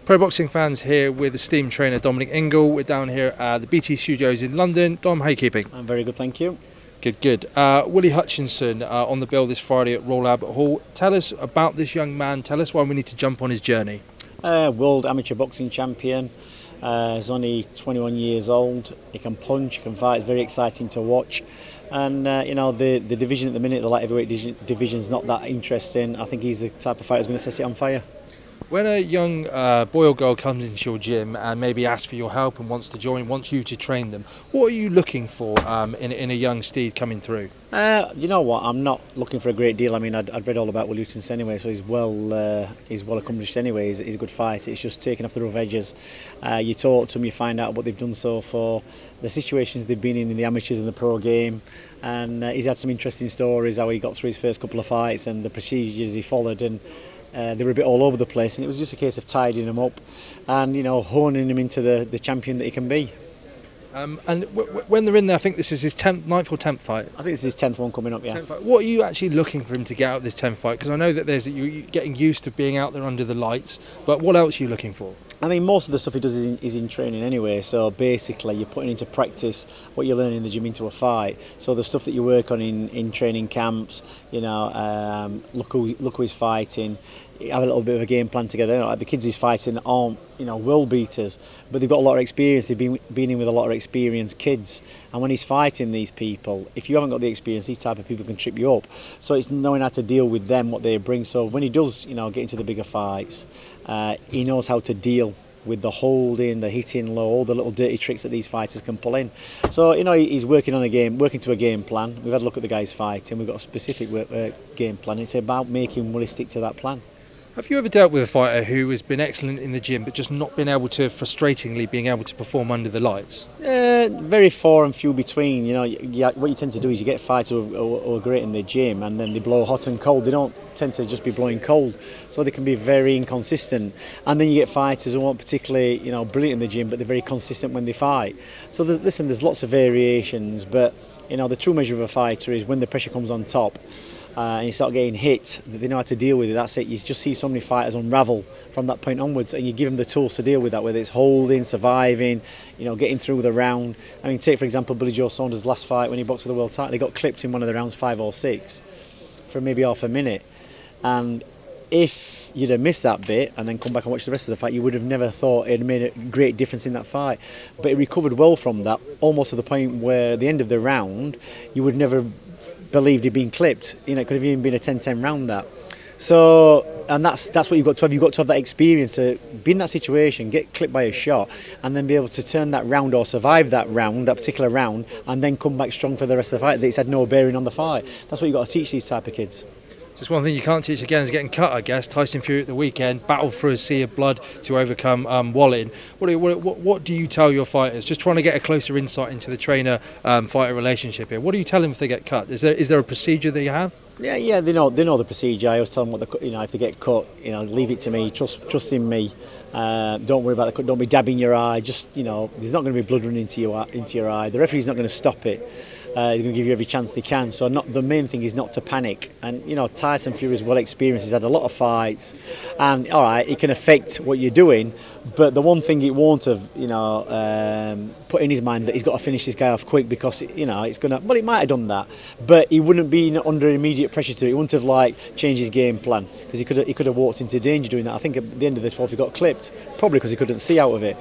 Pro Boxing Fans here with esteemed trainer Dominic Ingle. We're down here at the BT Studios in London. Dom, how are you keeping? I'm very good, thank you. Good. Willie Hutchinson on the bill this Friday at Royal Albert Hall. Tell us about this young man. Tell us why we need to jump on his journey. World amateur boxing champion. He's only 21 years old. He can punch, he can fight. It's very exciting to watch. And the division at the minute, the light heavyweight division, is not that interesting. I think he's the type of fighter who's going to set it on fire. When a young boy or girl comes into your gym and maybe asks for your help and wants to join, wants you to train them, what are you looking for in a young steed coming through? You know what? I'm not looking for a great deal. I mean, I'd read all about Willie Hutchinson anyway, so he's well accomplished anyway. He's a good fighter. It's just taking off the rough edges. You talk to them, you find out what they've done so far, the situations they've been in the amateurs and the pro game, and he's had some interesting stories how he got through his first couple of fights and the procedures he followed, and they were a bit all over the place, and it was just a case of tidying him up and honing him into the champion that he can be. And when they're in there, I think this is his 9th or 10th fight. I think this is his 10th one coming up, yeah. What are you actually looking for him to get out of this 10th fight? Because I know that you're getting used to being out there under the lights, but what else are you looking for? I mean, most of the stuff he does is in training anyway, so basically you're putting into practice what you learn in the gym into a fight. So the stuff that you work on in training camps, look who he's fighting, have a little bit of a game plan together. Like the kids he's fighting aren't world beaters, but they've got a lot of experience. They've been in with a lot of experienced kids, and when he's fighting these people, if you haven't got the experience, these type of people can trip you up. So it's knowing how to deal with them, what they bring. So when he does get into the bigger fights, he knows how to deal with the holding, the hitting low, all the little dirty tricks that these fighters can pull in. So he's working to a game plan. We've had a look at the guys fighting. We've got a specific game plan. It's about making Willie stick to that plan. Have you ever dealt with a fighter who has been excellent in the gym but just not been able to, frustratingly, being able to perform under the lights? Very far and few between. What you tend to do is you get fighters who are great in the gym and then they blow hot and cold. They don't tend to just be blowing cold, so they can be very inconsistent. And then you get fighters who aren't particularly brilliant in the gym, but they're very consistent when they fight. So there's lots of variations, but the true measure of a fighter is when the pressure comes on top. And you start getting hit, they know how to deal with it. That's it. You just see so many fighters unravel from that point onwards, and you give them the tools to deal with that, whether it's holding, surviving, getting through the round. I mean, take for example Billy Joe Saunders' last fight when he boxed for the world title. He got clipped in one of the rounds 5 or 6 for maybe half a minute, and if you'd have missed that bit and then come back and watch the rest of the fight, you would have never thought it had made a great difference in that fight. But he recovered well from that, almost to the point where at the end of the round you would never believed he'd been clipped. It could have even been a 10-10 round that. So, and that's what you've got to have. You've got to have that experience to be in that situation, get clipped by a shot, and then be able to turn that round or survive that particular round, and then come back strong for the rest of the fight. That it's had no bearing on the fight. That's what you've got to teach these type of kids. Just one thing you can't teach again is getting cut, I guess. Tyson Fury at the weekend battled through a sea of blood to overcome Wallin. What do you tell your fighters? Just trying to get a closer insight into the trainer-fighter relationship here. What do you tell them if they get cut? Is there a procedure that you have? Yeah, they know the procedure. I always tell them if they get cut, leave it to me. Trust in me. Don't worry about the cut. Don't be dabbing your eye. Just there's not going to be blood running into your eye. The referee's not going to stop it. They're going to give you every chance they can. So the main thing is not to panic. And Tyson Fury is well experienced. He's had a lot of fights, and all right, it can affect what you're doing. But the one thing it won't have, put in his mind that he's got to finish this guy off quick because it's gonna. Well, it might have done that, but he wouldn't be under immediate pressure to. He wouldn't have changed his game plan because he could have walked into danger doing that. I think at the end of the 12th he got clipped, probably because he couldn't see out of it.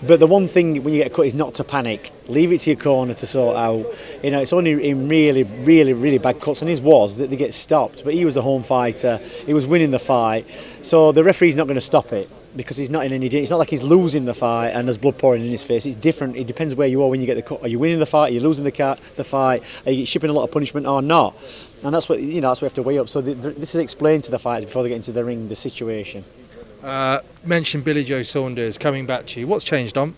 But the one thing when you get cut is not to panic. Leave it to your corner to sort out. It's only in really, really, really bad cuts, and his was that they get stopped. But he was the home fighter. He was winning the fight, so the referee's not going to stop it because he's not in any danger. It's not like he's losing the fight and there's blood pouring in his face. It's different. It depends where you are when you get the cut. Are you winning the fight? Are you losing the fight? Are you shipping a lot of punishment or not? And that's what that's what we have to weigh up. So this is explained to the fighters before they get into the ring, the situation. Mentioned Billy Joe Saunders coming back to you. What's changed, Dom?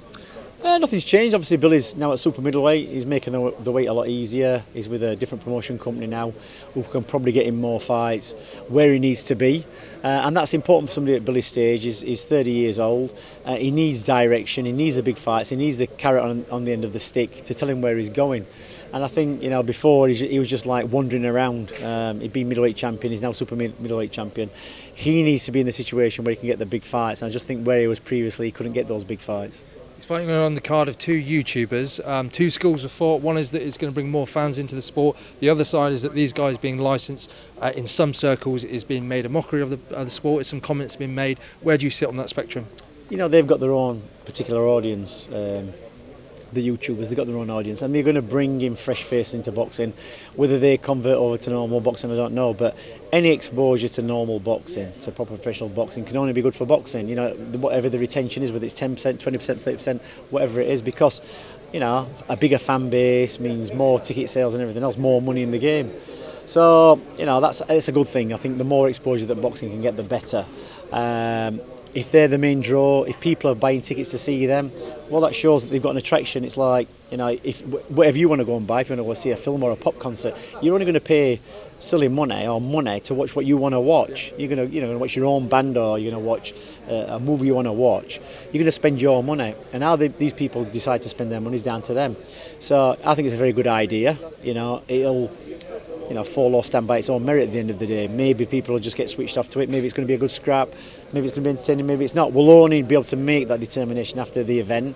Nothing's changed. Obviously, Billy's now at super middleweight. He's making the weight a lot easier. He's with a different promotion company now who can probably get him more fights where he needs to be. And that's important for somebody at Billy's stage. He's 30 years old. He needs direction. He needs the big fights. He needs the carrot on the end of the stick to tell him where he's going. And I think, before he was just like wandering around. He'd been middleweight champion. He's now super middleweight champion. he needs to be in the situation where he can get the big fights. And I just think where he was previously, he couldn't get those big fights. He's fighting on the card of two YouTubers, two schools of thought. One is that it's going to bring more fans into the sport. The other side is that these guys being licensed in some circles is being made a mockery of the sport. Some comments being made. Where do you sit on that spectrum? They've got their own particular audience. The YouTubers, they've got their own audience, and they're going to bring in fresh faces into boxing. Whether they convert over to normal boxing, I don't know, but any exposure to normal boxing, to proper professional boxing, can only be good for boxing. Whatever the retention is, whether it's 10%, 20%, 30%, whatever it is, because a bigger fan base means more ticket sales and everything else, more money in the game. So it's a good thing. I think the more exposure that boxing can get, the better. If they're the main draw, if people are buying tickets to see them, well, that shows that they've got an attraction. It's like, if whatever you want to go and buy, if you want to go see a film or a pop concert, you're only going to pay silly money to watch what you want to watch. You're going to watch your own band, or you're going to watch a movie you want to watch. You're going to spend your money, and how these people decide to spend their money is down to them. So I think it's a very good idea. It'll fall or stand by its own merit at the end of the day. Maybe people will just get switched off to it. Maybe it's going to be a good scrap. Maybe it's going to be entertaining. Maybe it's not. We'll only be able to make that determination after the event.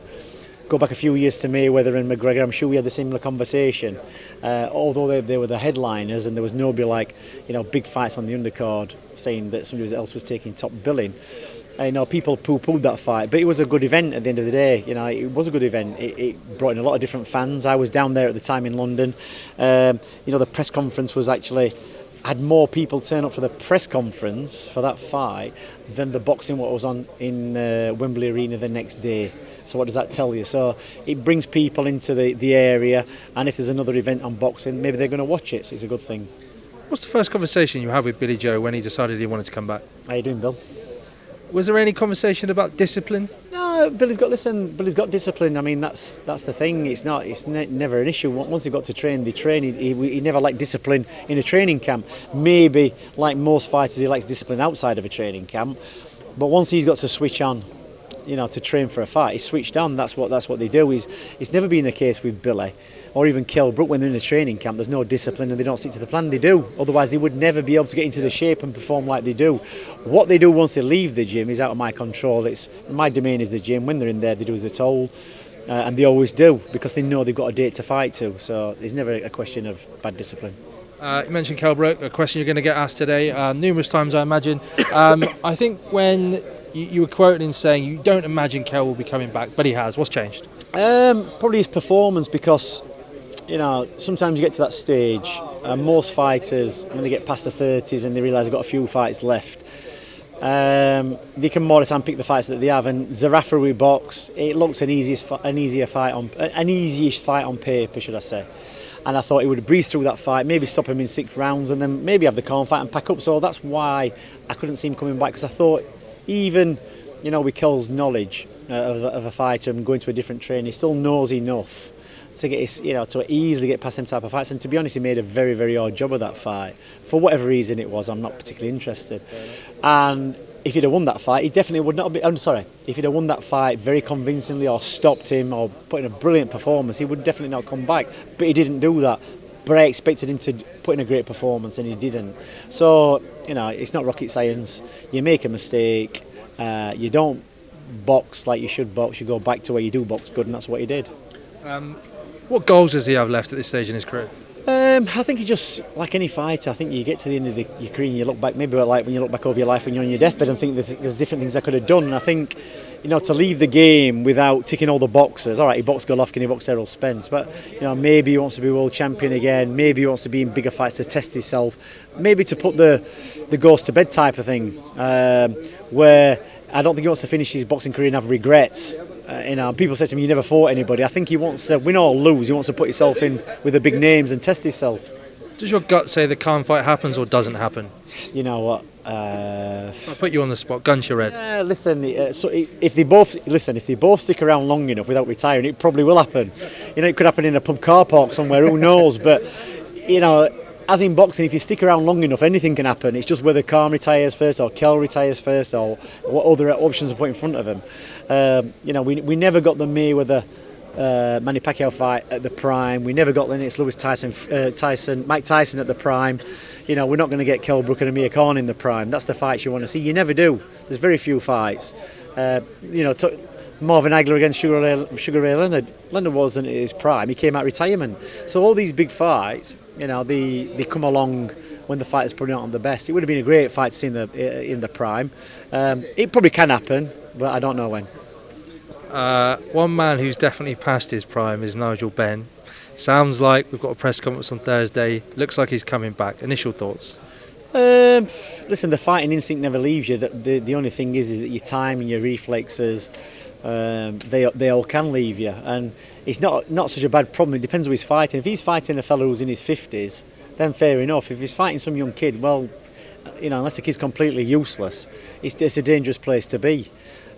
Go back a few years to Mayweather and McGregor. I'm sure we had the similar conversation. Although they were the headliners and there was nobody like big fights on the undercard saying that somebody else was taking top billing. People poo-pooed that fight, but it was a good event at the end of the day. It was a good event. It brought in a lot of different fans. I was down there at the time in London. The press conference was actually had more people turn up for the press conference for that fight than the boxing what was on in Wembley Arena the next day. So what does that tell you? So it brings people into the area, and if there's another event on boxing, maybe they're going to watch it. So it's a good thing. What's the first conversation you had with Billy Joe when he decided he wanted to come back? How you doing, Bill? Was there any conversation about discipline? No, Billy's got discipline. I mean, that's the thing. It's never an issue. Once he got to train, they train. He never liked discipline in a training camp. Maybe, like most fighters, he likes discipline outside of a training camp. But once he's got to switch on, to train for a fight, he's switched on. That's what they do. It's never been the case with Billy or even Kell, Brook, when they're in a training camp. There's no discipline and they don't stick to the plan. They do. Otherwise, they would never be able to get into the shape and perform like they do. What they do once they leave the gym is out of my control. It's my domain is the gym. When they're in there, they do as they're told, and they always do because they know they've got a date to fight to. So there's never a question of bad discipline. You mentioned Calabro, a question you're going to get asked today numerous times, I imagine. I think when you were quoted in saying you don't imagine Kell will be coming back, but he has. What's changed? Probably his performance, because sometimes you get to that stage, and most fighters, when they get past the 30s and they realise they've got a few fights left, they can more or less pick the fights that they have. And Zerafa we box, it looks an easiest fight on paper, should I say. And I thought he would breeze through that fight, maybe stop him in 6 rounds, and then maybe have the calm fight and pack up. So that's why I couldn't see him coming back, because I thought even with Kell's knowledge of a fighter and going to a different trainer, he still knows enough to get to easily get past them type of fights. And to be honest, he made a very, very odd job of that fight. For whatever reason it was, I'm not particularly interested. And if he'd have won that fight, he definitely would not be. I'm sorry. If he'd have won that fight very convincingly, or stopped him, or put in a brilliant performance, he would definitely not come back. But he didn't do that. But I expected him to put in a great performance, and he didn't. So it's not rocket science. You make a mistake. You don't box like you should box. You go back to where you do box good, and that's what he did. What goals does he have left at this stage in his career? I think he just, like any fighter, I think you get to the end of your career and you look back, maybe like when you look back over your life when you're on your deathbed and think that there's different things I could have done. And I think, to leave the game without ticking all the boxes. All right, he boxed Golovkin, he boxed Errol Spence, but maybe he wants to be world champion again. Maybe he wants to be in bigger fights to test himself. Maybe to put the ghost to bed type of thing, where I don't think he wants to finish his boxing career and have regrets. People say to me, you never fought anybody. I think he wants to win or lose. He wants to put himself in with the big names and test himself. Does your gut say the Khan fight happens or doesn't happen? You know what? I'll put you on the spot. Gun to your head. Listen. So if they both stick around long enough without retiring, it probably will happen. It could happen in a pub car park somewhere. Who knows? But as in boxing, if you stick around long enough, anything can happen. It's just whether Khan retires first or Kell retires first or what other options are put in front of him. We never got the Mayweather Manny Pacquiao fight at the prime. We never got Lennox Lewis Mike Tyson at the prime. You know, we're not going to get Kell, Brook and Amir Khan in the prime. That's the fights you want to see. You never do. There's very few fights. You know, Marvin Hagler against Sugar Ray Leonard. Leonard wasn't at his prime. He came out of retirement. So all these big fights, you know, they come along when the fighter's probably not on the best. It would have been a great fight to see in the prime. It probably can happen, but I don't know when. One man who's definitely past his prime is Nigel Benn. Sounds like we've got a press conference on Thursday. Looks like he's coming back. Initial thoughts? Listen, the fighting instinct never leaves you. The only thing is that your time and your reflexes, they all can leave you. And it's not such a bad problem. It depends who he's fighting. If he's fighting a fellow who's in his 50s, then fair enough. If he's fighting some young kid, well, you know, unless the kid's completely useless, it's a dangerous place to be.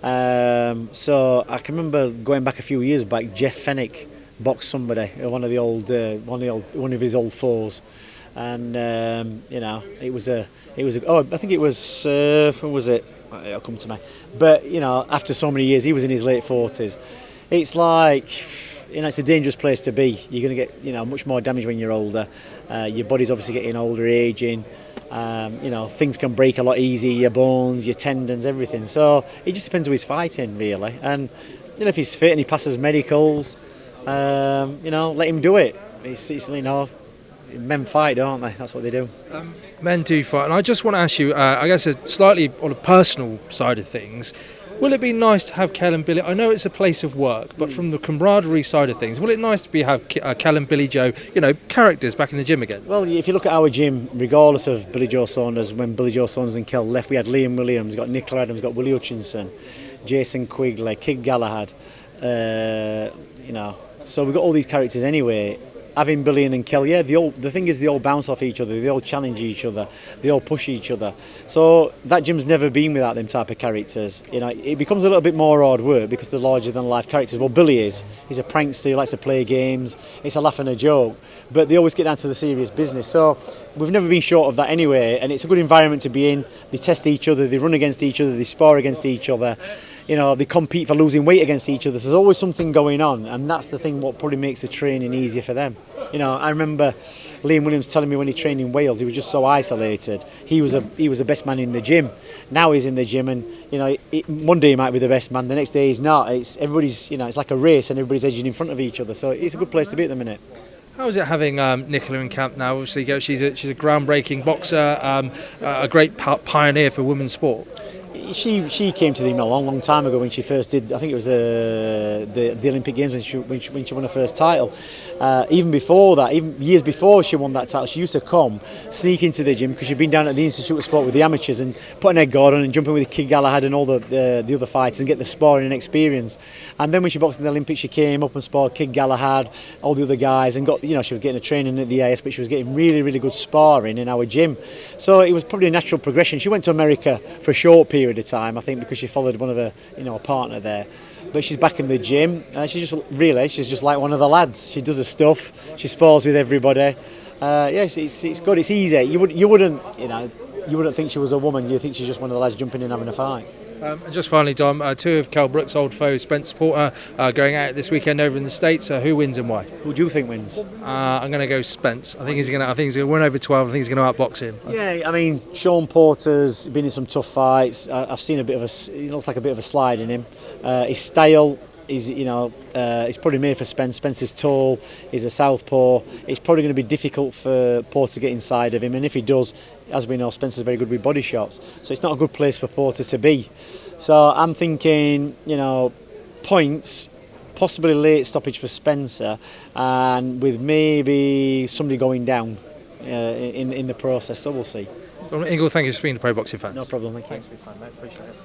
So I can remember going back a few years back, Jeff Fennick boxed somebody, one of his old foes, and you know, it was I think it was when was it? It'll come to me. But you know, after so many years, he was in his late 40s. It's like, you know, it's a dangerous place to be. You're going to get, you know, much more damage when you're older. Your body's obviously getting older, aging. You know, things can break a lot easier, your bones, your tendons, everything. So it just depends who he's fighting, really. And you know, if he's fit and he passes medicals, you know, let him do it. It's you know, men fight, don't they? That's what they do. Men do fight, and I just want to ask you, I guess, slightly on a personal side of things. Will it be nice to have Kell and Billy? I know it's a place of work, but from the camaraderie side of things, will it nice to have Kell and Billy Joe, you know, characters back in the gym again? Well, if you look at our gym, regardless of Billy Joe Saunders, when Billy Joe Saunders and Kell left, we had Liam Williams, got Nicola Adams, got Willie Hutchinson, Jason Quigley, Kid Galahad, you know. So we've got all these characters anyway. Having Billy and Kell, yeah, the thing is they all bounce off each other, they all challenge each other, they all push each other. So that gym's never been without them type of characters. You know, it becomes a little bit more hard work because they're larger than life characters. Well, Billy he's a prankster, he likes to play games, it's a laugh and a joke, but they always get down to the serious business. So we've never been short of that anyway, and it's a good environment to be in. They test each other, they run against each other, they spar against each other. You know, they compete for losing weight against each other. So there's always something going on, and that's the thing what probably makes the training easier for them. You know, I remember Liam Williams telling me when he trained in Wales, he was just so isolated. He was the best man in the gym. Now he's in the gym, and you know, one day he might be the best man, the next day he's not. It's everybody's, you know, it's like a race, and everybody's edging in front of each other. So it's a good place to be at the minute. How is it having Nicola in camp now? Obviously, she's a groundbreaking boxer, a great pioneer for women's sport. She came to the gym a long time ago when she first did. I think it was the Olympic Games when she won her first title. Even before that, even years before she won that title, she used to come, sneak into the gym because she'd been down at the Institute of Sport with the amateurs and put an egg guard on and jumping with Kid Galahad and all the other fighters and get the sparring and experience. And then when she boxed in the Olympics, she came up and sparred Kid Galahad, all the other guys, and got, you know, she was getting a training at the AS, but she was getting really good sparring in our gym. So it was probably a natural progression. She went to America for a short period of time, I think, because she followed one of her, you know, a partner there. But she's back in the gym, and she's just like one of the lads. She does her stuff, she spars with everybody. Yes, it's good, it's easy. You wouldn't think she was a woman. You think she's just one of the lads jumping in having a fight. And just finally, Dom, two of Kell Brook's old foes, Spence supporter, going out this weekend over in the States. Who wins and why? Who do you think wins? I'm going to go Spence. I think he's going to win over 12. I think he's going to outbox him. Yeah, I mean, Sean Porter's been in some tough fights. I've seen a bit of he looks like a bit of a slide in him. His style is, you know, it's probably made for Spence. Spence is tall, he's a southpaw. It's probably going to be difficult for Porter to get inside of him, and if he does, as we know, Spence is very good with body shots, so it's not a good place for Porter to be. So I'm thinking, you know, points, possibly late stoppage for Spencer, and with maybe somebody going down in the process, so we'll see. Dominic Ingle, thank you for being the Pro Boxing Fans. No problem, thank you. Thanks for your time, mate. Appreciate it.